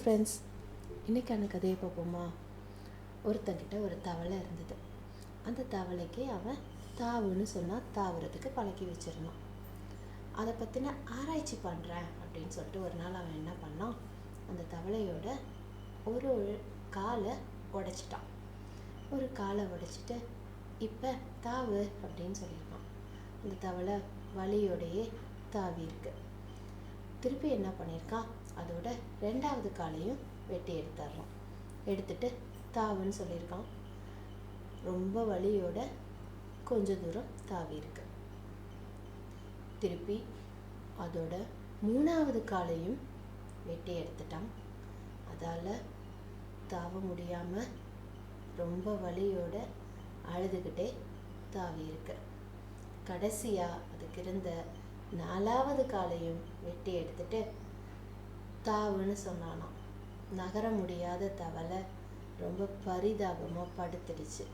Friends, இன்றைக்கான கதையை பார்ப்போமா? ஒருத்தங்கிட்ட ஒரு தவளை இருந்தது. அந்த தவளைக்கு அவன் தாவுன்னு சொன்னால் தாவுறதுக்கு பழக்கி வச்சிருந்தான். அதை பற்றின ஆராய்ச்சி பண்ணுறேன் அப்படின்னு சொல்லிட்டு ஒரு நாள் அவன் என்ன பண்ணான், அந்த தவளையோட ஒரு காலை உடைச்சிட்டான். ஒரு காலை உடைச்சிட்டு இப்போ தாவு அப்படின்னு சொல்லியிருக்கான். அந்த தவளை வலியோடையே தாவி இருக்கு. திருப்பி என்ன பண்ணியிருக்கான், அதோட 2வது காலையும் வெட்டி எடுத்துடலாம். எடுத்துட்டு தாவுன்னு சொல்லியிருக்கான். ரொம்ப வலியோட கொஞ்ச தூரம் தாவி இருக்கு. திருப்பி அதோட 3வது காலையும் வெட்டி எடுத்துட்டான். அதால் தாவ முடியாமல் ரொம்ப வலியோட அழுதுகிட்டே தாவி இருக்கு. கடைசியாக அதுக்கு இருந்த 4வது காலையும் வெட்டி எடுத்துட்டு தாவுன்னு சொன்னானாம். நகர முடியாத தவளை ரொம்ப பரிதாபமாக படுத்துடுச்சு.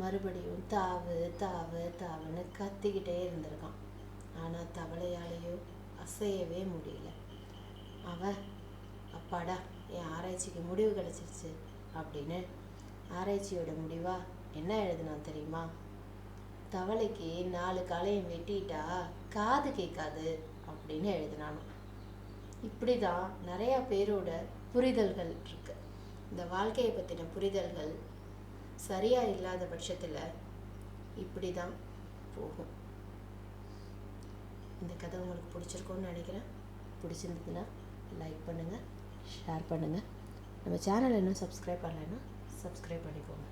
மறுபடியும் தாவு தாவு தாவுன்னு கத்திக்கிட்டே இருந்திருக்கான். ஆனால் தவளையாலேயோ அசையவே முடியல. அவன் அப்பாடா, என் ஆராய்ச்சிக்கு முடிவு கிடச்சிருச்சு அப்படின்னு ஆராய்ச்சியோட முடிவா என்ன எழுதுனான் தெரியுமா? தவளைக்கு 4 காலையும் வெட்டிட்டா காது கேட்காது அப்படின்னு எழுதினானோ. இப்படி தான் நிறையா பேரோட புரிதல்கள் இருக்கு. இந்த வாழ்க்கையை பற்றின புரிதல்கள் சரியாக இல்லாத பட்சத்தில் இப்படி தான் போகும். இந்த கதை உங்களுக்கு பிடிச்சிருக்கோன்னு நினைக்கிறேன். பிடிச்சிருந்ததுன்னா லைக் பண்ணுங்கள், ஷேர் பண்ணுங்கள். நம்ம சேனல் இன்னும் சப்ஸ்கிரைப் பண்ணலைன்னா சப்ஸ்கிரைப் பண்ணிக்கோங்க.